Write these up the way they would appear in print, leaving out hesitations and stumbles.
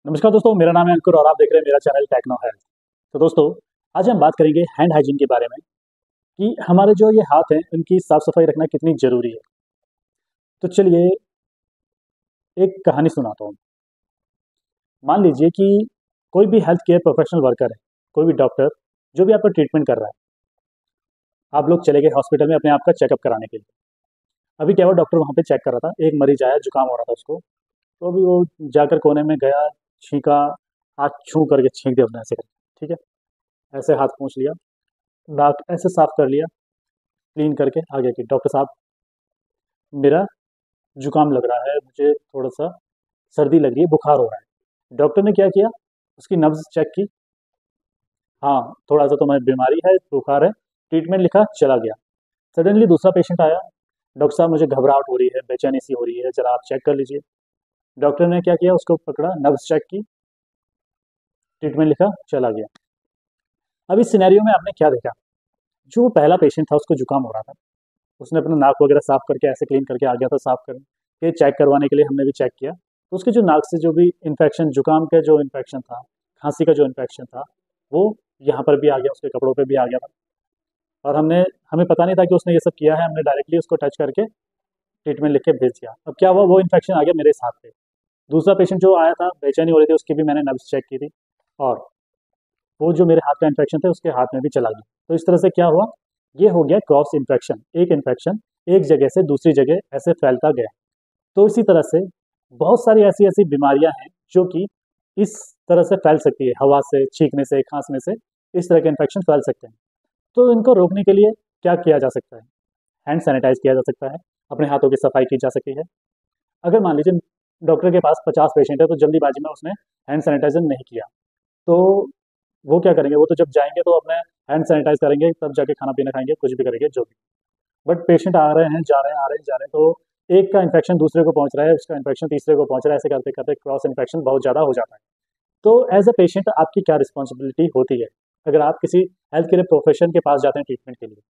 नमस्कार दोस्तों, मेरा नाम है अंकुर और आप देख रहे हैं मेरा चैनल टेक्नो हेल्थ। तो दोस्तों, आज हम बात करेंगे हैंड हाइजीन के बारे में कि हमारे जो ये हाथ हैं इनकी साफ सफाई रखना कितनी ज़रूरी है। तो चलिए एक कहानी सुनाता हूँ। मान लीजिए कि कोई भी हेल्थ केयर प्रोफेशनल वर्कर है, कोई भी डॉक्टर जो भी आपका ट्रीटमेंट कर रहा है, आप लोग चले गए हॉस्पिटल में अपने आप का चेकअप कराने के लिए। अभी क्या हुआ, डॉक्टर वहाँ पे चेक कर रहा था, एक मरीज आया, जुकाम हो रहा था उसको। तो अभी वो जाकर कोने में गया, छींका, हाथ छू करके छींक दिया उसने ऐसे करके, ठीक है, ऐसे हाथ पोंछ लिया, नाक ऐसे साफ कर लिया, क्लीन करके आगे की, डॉक्टर साहब मेरा जुकाम लग रहा है, मुझे थोड़ा सा सर्दी लग रही है, बुखार हो रहा है। डॉक्टर ने क्या किया, उसकी नब्ज चेक की, हाँ थोड़ा सा तुम्हें बीमारी है, बुखार है, ट्रीटमेंट लिखा, चला गया। सडनली दूसरा पेशेंट आया, डॉक्टर साहब मुझे घबराहट हो रही है, बेचैनी सी हो रही है, जरा आप चेक कर लीजिए। डॉक्टर ने क्या किया, उसको पकड़ा, नब्ज चेक की, ट्रीटमेंट लिखा, चला गया। अब इस सिनेरियो में आपने क्या देखा, जो पहला पेशेंट था उसको जुकाम हो रहा था, उसने अपना नाक वगैरह साफ करके ऐसे क्लीन करके आ गया था, साफ करके चेक करवाने के लिए हमने भी चेक किया, तो उसके जो नाक से जो भी इन्फेक्शन, जुकाम का जो इन्फेक्शन था, खांसी का जो इन्फेक्शन था, वो यहाँ पर भी आ गया, उसके कपड़ों पे भी आ गया था। और हमें पता नहीं था कि उसने ये सब किया है, हमने डायरेक्टली उसको टच करके ट्रीटमेंट लिख के भेज दिया। अब क्या हुआ, वो इन्फेक्शन आ गया मेरे हाथ पे। दूसरा पेशेंट जो आया था, बेचैनी हो रही थी, उसकी भी मैंने नब्ज चेक की थी, और वो जो मेरे हाथ का इन्फेक्शन था उसके हाथ में भी चला गया। तो इस तरह से क्या हुआ, ये हो गया क्रॉस इन्फेक्शन, एक इन्फेक्शन एक जगह से दूसरी जगह ऐसे फैलता गया। तो इसी तरह से बहुत सारी ऐसी ऐसी बीमारियां हैं जो कि इस तरह से फैल सकती है, हवा से, छींकने से, खांसने से, इस तरह के इन्फेक्शन फैल सकते हैं। तो इनको रोकने के लिए क्या किया जा सकता है, हैंड सैनिटाइज किया जा सकता है, अपने हाथों की सफाई की जा सकती है। अगर मान लीजिए डॉक्टर के पास 50 पेशेंट है, तो जल्दीबाजी में उसने हैंड सैनिटाइजर नहीं किया, तो वो क्या करेंगे, वो तो जब जाएंगे तो अपने हैंड सैनिटाइज करेंगे, तब जाके खाना पीना खाएंगे, कुछ भी करेंगे जो भी। बट पेशेंट आ रहे हैं, जा रहे हैं, आ रहे हैं, जा रहे हैं, तो एक का इन्फेक्शन दूसरे को पहुंच रहा है, उसका इन्फेक्शन तीसरे को पहुंच रहा है, ऐसे करते करते क्रॉस इन्फेक्शन बहुत ज़्यादा हो जाता है। तो एज अ पेशेंट आपकी क्या रिस्पॉन्सिबिलिटी होती है, अगर आप किसी हेल्थ केयर प्रोफेशन के पास जाते हैं ट्रीटमेंट के लिए,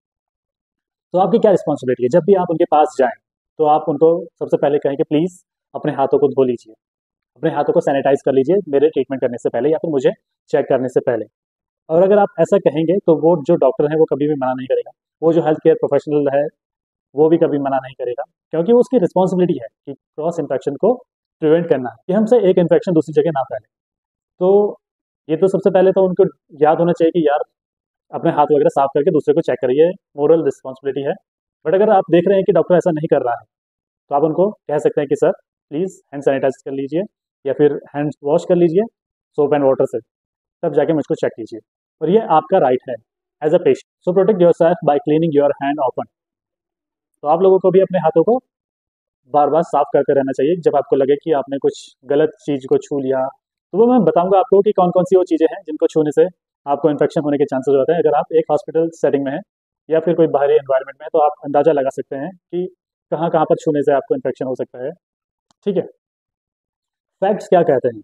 तो आपकी क्या रिस्पॉन्सिबिलिटी है। जब भी आप उनके पास जाएं, तो आप उनको सबसे पहले कहें कि प्लीज़ अपने हाथों को धो लीजिए, अपने हाथों को सैनिटाइज कर लीजिए मेरे ट्रीटमेंट करने से पहले या फिर मुझे चेक करने से पहले। और अगर आप ऐसा कहेंगे तो वो जो डॉक्टर है वो कभी भी मना नहीं करेगा, वो जो हेल्थ केयर प्रोफेशनल है वो भी कभी मना नहीं करेगा, क्योंकि वो उसकी रिस्पॉन्सिबिलिटी है कि क्रॉस इन्फेक्शन को प्रिवेंट करना है, कि हमसे एक इन्फेक्शन दूसरी जगह ना फैले। तो ये तो सबसे पहले तो उनको याद होना चाहिए कि यार अपने हाथ वगैरह साफ करके दूसरे को चेक करिए, मोरल रिस्पॉन्सिबिलिटी है। बट अगर आप देख रहे हैं कि डॉक्टर ऐसा नहीं कर रहा है, तो आप उनको कह सकते हैं कि सर प्लीज़ हैंड सैनिटाइज कर लीजिए, या फिर हैंड वॉश कर लीजिए सोप एंड वाटर से, तब जाके मुझको चेक कीजिए। और ये आपका राइट है as a patient. So protect yourself by cleaning your hand often. तो आप लोगों को भी अपने हाथों को बार बार साफ करते रहना चाहिए। जब आपको लगे कि आपने कुछ गलत चीज़ को छू लिया, तो वो मैं बताऊंगा आपको कि कौन कौन सी वो चीज़ें हैं जिनको छूने से आपको इन्फेक्शन होने के चांसेस होते हैं। अगर आप एक हॉस्पिटल सेटिंग में हैं या फिर कोई बाहरी एनवायरनमेंट में है, तो आप अंदाज़ा लगा सकते हैं कि कहाँ कहाँ पर छूने से आपको इन्फेक्शन हो सकता है। ठीक है, फैक्ट्स क्या कहते हैं,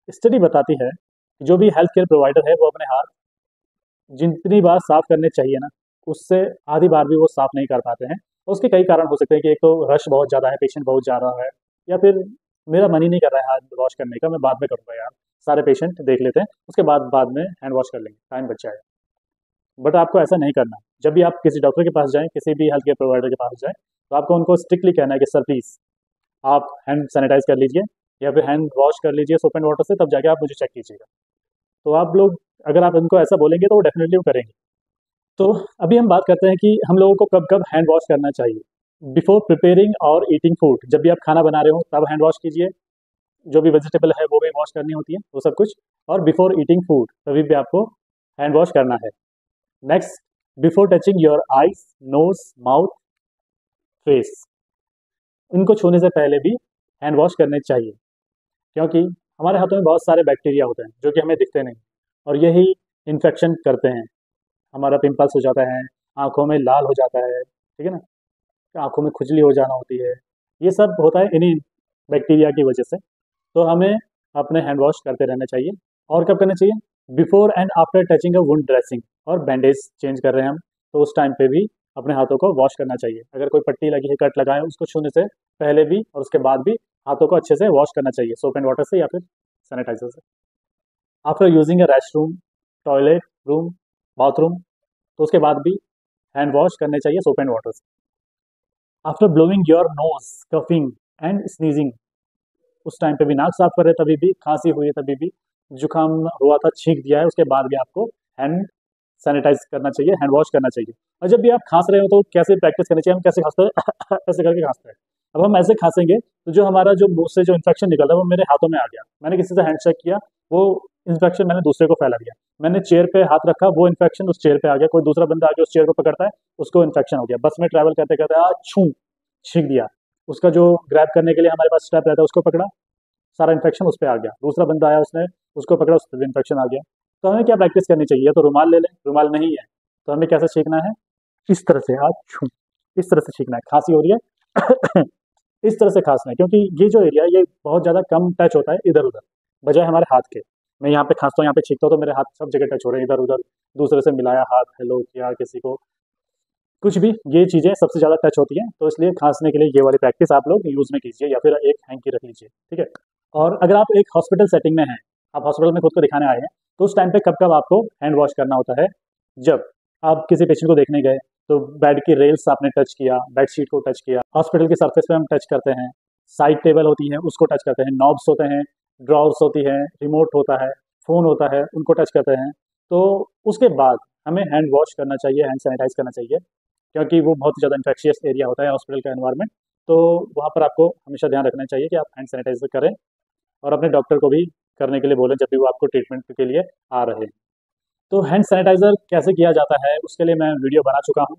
स्टडी बताती है कि जो भी हेल्थ केयर प्रोवाइडर है वो अपने हाथ जितनी बार साफ करने चाहिए ना, उससे आधी बार भी वो साफ नहीं कर पाते हैं। उसके कई कारण हो सकते हैं कि एक तो रश बहुत ज़्यादा है, पेशेंट बहुत ज़्यादा है, या फिर मेरा मन ही नहीं कर रहा है हाथ वॉश करने का, मैं बाद में करूँगा यार, सारे पेशेंट देख लेते हैं उसके बाद में हैंड वॉश कर लेंगे, टाइम बच जाएगा। बट आपको ऐसा नहीं करना है। जब भी आप किसी डॉक्टर के पास जाएं, किसी भी हेल्थ केयर प्रोवाइडर के पास जाएं, तो आपको उनको स्ट्रिक्टली कहना है कि सर प्लीज़ आप हैंड सैनिटाइज कर लीजिए, या फिर हैंड वॉश कर लीजिए सोप एंड वाटर से, तब जाके आप मुझे चेक कीजिएगा। तो आप लोग, अगर आप उनको ऐसा बोलेंगे तो वो डेफिनेटली वो करेंगे। तो अभी हम बात करते हैं कि हम लोगों को कब कब हैंड वॉश करना चाहिए। बिफोर प्रिपेयरिंग और ईटिंग फूड, जब भी आप खाना बना रहे हो तब हैंड वॉश कीजिए, जो भी वेजिटेबल है वो भी वॉश करनी होती है, वो सब कुछ। और बिफोर ईटिंग फूड तभी भी आपको हैंड वॉश करना है। Next, before touching your eyes, nose, mouth, face, इनको छूने से पहले भी हैंड वॉश करने चाहिए, क्योंकि हमारे हाथों में बहुत सारे बैक्टीरिया होते हैं जो कि हमें दिखते नहीं, और यही इन्फेक्शन करते हैं। हमारा पिंपल्स हो जाता है, आँखों में लाल हो जाता है, ठीक है ना, आँखों में खुजली हो जाना होती है, ये सब होता है इन्हीं बैक्टीरिया की वजह से। तो हमें अपने हैंड वॉश करते रहना चाहिए। और कब करना चाहिए, before and after touching a wound dressing, और बैंडेज चेंज कर रहे हैं हम, तो उस टाइम पे भी अपने हाथों को वॉश करना चाहिए। अगर कोई पट्टी लगी है, कट लगा है, उसको छूने से पहले भी और उसके बाद भी हाथों को अच्छे से वॉश करना चाहिए सोप एंड वाटर से, या फिर सैनिटाइजर से। After using a rest room, toilet room, bathroom, तो उसके बाद भी हैंड वॉश करने चाहिए सोप एंड वाटर से। After blowing your nose, coughing and sneezing, उस टाइम पे भी नाक साफ कर रहे तभी भी, खांसी हुई है तभी भी, जुकाम हुआ था छींक दिया है, उसके बाद भी आपको हैंड सैनिटाइज करना चाहिए, हैंड वॉश करना चाहिए। और जब भी आप खांस रहे हो तो कैसे प्रैक्टिस करनी चाहिए, हम कैसे खांसते हैं ऐसे करके खांसते हैं। अब हम ऐसे खांसेंगे तो जो हमारा जो मुंह से जो इन्फेक्शन निकल रहा है वो मेरे हाथों में आ गया, मैंने किसी से हैंडशेक किया, वो इन्फेक्शन मैंने दूसरे को फैला दिया, मैंने चेयर पे हाथ रखा, वो इन्फेक्शन उस चेयर पे आ गया, कोई दूसरा बंदा आके उस चेयर को पकड़ता है, उसको इन्फेक्शन हो गया। बस में ट्रैवल करते करते छू छींक दिया, उसका जो ग्रैब करने के लिए हमारे पास स्टेप रहता है उसको पकड़ा, सारा इन्फेक्शन उस पर आ गया, दूसरा बंदा आया उसने उसको पकड़ा, उस पर भी इन्फेक्शन आ गया। तो हमें क्या प्रैक्टिस करनी चाहिए, तो रुमाल ले लें, रुमाल नहीं है तो हमें कैसे छींकना है, इस तरह से हाथ छू, इस तरह से छींकना है। खांसी हो रही है इस तरह से खांसना है, क्योंकि ये जो एरिया ये बहुत ज़्यादा कम टच होता है इधर उधर, बजाय हमारे हाथ के। मैं यहाँ पे खांसता हूँ, यहाँ पे छींकता हूँ तो मेरे हाथ सब जगह टच हो रहे हैं, इधर उधर दूसरे से मिलाया हाथ, हेलो किया किसी को, कुछ भी, ये चीज़ें सबसे ज़्यादा टच होती हैं। तो इसलिए खांसने के लिए ये वाली प्रैक्टिस आप लोग यूज़ में कीजिए, या फिर एक हैंकी रख लीजिए, ठीक है। और अगर आप एक हॉस्पिटल सेटिंग में हैं, आप हॉस्पिटल में खुद को दिखाने आए हैं, तो उस टाइम पे कब कब आपको हैंड वॉश करना होता है, जब आप किसी पेशेंट को देखने गए तो बेड की रेल्स आपने टच किया, बेड शीट को टच किया, हॉस्पिटल की सरफेस पे हम टच करते हैं, साइड टेबल होती है उसको टच करते हैं, नॉब्स होते हैं, ड्रॉर्स होती है, रिमोट होता है, फ़ोन होता है, उनको टच करते हैं। तो उसके बाद हमें हैंड वॉश करना चाहिए, हैंड सैनिटाइज करना चाहिए, क्योंकि वो बहुत ही ज़्यादा इन्फेक्शियस एरिया होता है हॉस्पिटल का एनवायरनमेंट। तो वहाँ पर आपको हमेशा ध्यान रखना चाहिए कि आप हैंड सैनिटाइजर करें, और अपने डॉक्टर को भी करने के लिए बोलें जब भी वो आपको ट्रीटमेंट के लिए आ रहे हैं। तो हैंड सैनिटाइज़र कैसे किया जाता है उसके लिए मैं वीडियो बना चुका हूँ।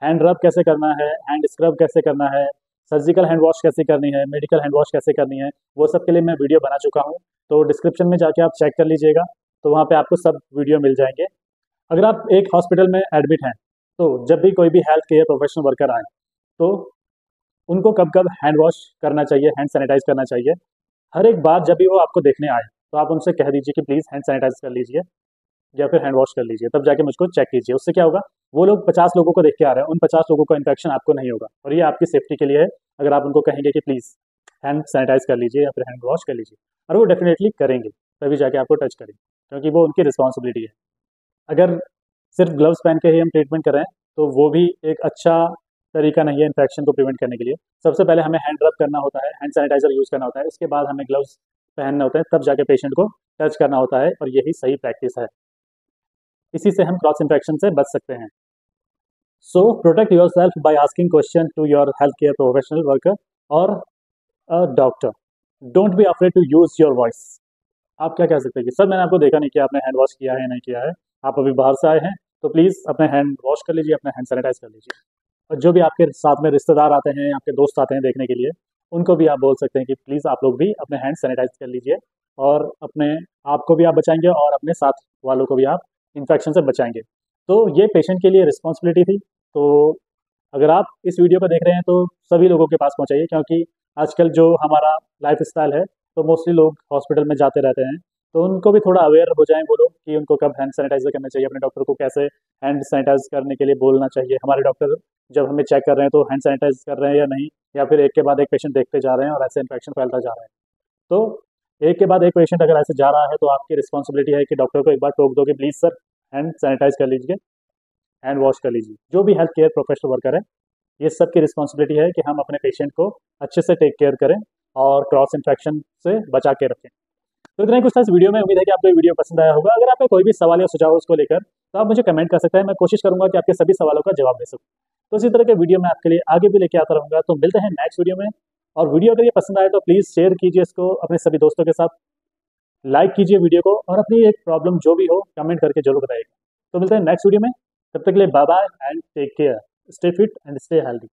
हैंड रब कैसे करना है, हैंड स्क्रब कैसे करना है, सर्जिकल हैंड वॉश कैसे करनी है, मेडिकल हैंड वॉश कैसे करनी है, वो सब के लिए मैं वीडियो बना चुका हूँ। तो डिस्क्रिप्शन में जाके आप चेक कर लीजिएगा, तो वहाँ पे आपको सब वीडियो मिल जाएंगे। अगर आप एक हॉस्पिटल में एडमिट हैं, तो जब भी कोई भी हेल्थ केयर प्रोफेशनल वर्कर आए तो उनको कब कब हैंड वॉश करना चाहिए, हैंड सैनिटाइज करना चाहिए। हर एक बार जब भी वो आपको देखने आए तो आप उनसे कह दीजिए कि प्लीज़ हैंड सैनिटाइज कर लीजिए या फिर हैंड वॉश कर लीजिए, तब जाके मुझको चेक कीजिए। उससे क्या होगा, वो लोग 50 लोगों को देख के आ रहे हैं, उन 50 लोगों को इन्फेक्शन आपको नहीं होगा, और ये आपकी सेफ्टी के लिए है। अगर आप उनको कहेंगे कि प्लीज़ हैंड सैनिटाइज कर लीजिए या फिर हैंड वॉश कर लीजिए, और वो डेफिनेटली करेंगे, तभी जाके आपको टच करेंगे, क्योंकि वो उनकी रिस्पॉन्सिबिलिटी है। अगर सिर्फ ग्लव्स पहन के ही हम ट्रीटमेंट कर रहे हैं तो वो भी एक अच्छा तरीका नहीं है इन्फेक्शन को प्रिवेंट करने के लिए। सबसे पहले हमें हैंड रब करना होता है, हैंड सैनिटाइजर यूज़ करना होता है, उसके बाद हमें ग्लव्स पहनने होते हैं, तब जाके पेशेंट को टच करना होता है, और यही सही प्रैक्टिस है। इसी से हम क्रॉस इन्फेक्शन से बच सकते हैं। So protect yourself by asking question to your health care professional worker और doctor. Don't be afraid to use your voice. आप क्या कह सकते हैं कि सर मैंने आपको देखा नहीं कि आपने हैंड वॉश किया है नहीं किया है, आप अभी बाहर से आए हैं, तो प्लीज़ अपने हैंड वॉश कर लीजिए, अपने हैंड सैनिटाइज कर लीजिए। और जो भी आपके साथ में रिश्तेदार आते हैं, आपके दोस्त आते हैं देखने के लिए, उनको भी आप बोल सकते हैं कि प्लीज़ आप लोग भी अपने हैंड सैनिटाइज कर लीजिए, और अपने आप को भी आप बचाएंगे और अपने साथ वालों को भी आप इन्फेक्शन से बचाएंगे। तो ये पेशेंट के लिए रिस्पॉन्सिबिलिटी थी। तो अगर आप इस वीडियो को देख रहे हैं तो सभी लोगों के पास पहुंचाइए, क्योंकि आजकल जो हमारा लाइफ स्टाइल है तो मोस्टली लोग हॉस्पिटल में जाते रहते हैं, तो उनको भी थोड़ा अवेयर हो जाएं वो लोग कि उनको कब हैंड सैनिटाइजर करना चाहिए, अपने डॉक्टर को कैसे हैंड सैनिटाइज करने के लिए बोलना चाहिए। हमारे डॉक्टर जब हमें चेक कर रहे हैं तो हैंड सैनिटाइज कर रहे हैं या नहीं, या फिर एक के बाद एक पेशेंट देखते जा रहे हैं और ऐसे इन्फेक्शन फैलता जा रहा है। तो एक के बाद एक पेशेंट अगर ऐसे जा रहा है तो आपकी रिस्पॉन्सिबिलिटी है कि डॉक्टर को एक बार टोक दो कि प्लीज़ सर हैंड सैनिटाइज कर लीजिए, हैंड वॉश कर लीजिए। जो भी हेल्थ केयर प्रोफेशनल वर्कर है, ये सब की रिस्पॉन्सिबिलिटी है कि हम अपने पेशेंट को अच्छे से टेक केयर करें और क्रॉस इन्फेक्शन से बचा के रखें। तो इतना ही कुछ था इस वीडियो में। उम्मीद है कि आपको ये वीडियो पसंद आया होगा। अगर आपका कोई भी सवाल या सुझाव उसको लेकर, तो आप मुझे कमेंट कर सकते हैं, मैं कोशिश करूंगा कि आपके सभी सवालों का जवाब दे सकूं। तो इसी तरह के वीडियो मैं आपके लिए आगे भी लेके आता रहूँगा। तो मिलते हैं नेक्स्ट वीडियो में। और वीडियो अगर ये पसंद आए तो प्लीज़ शेयर कीजिए इसको अपने सभी दोस्तों के साथ, लाइक कीजिए वीडियो को, और अपनी एक प्रॉब्लम जो भी हो कमेंट करके जरूर बताइएगा। तो मिलते हैं नेक्स्ट वीडियो में, तब तक के लिए bye bye and take care, stay fit and stay healthy.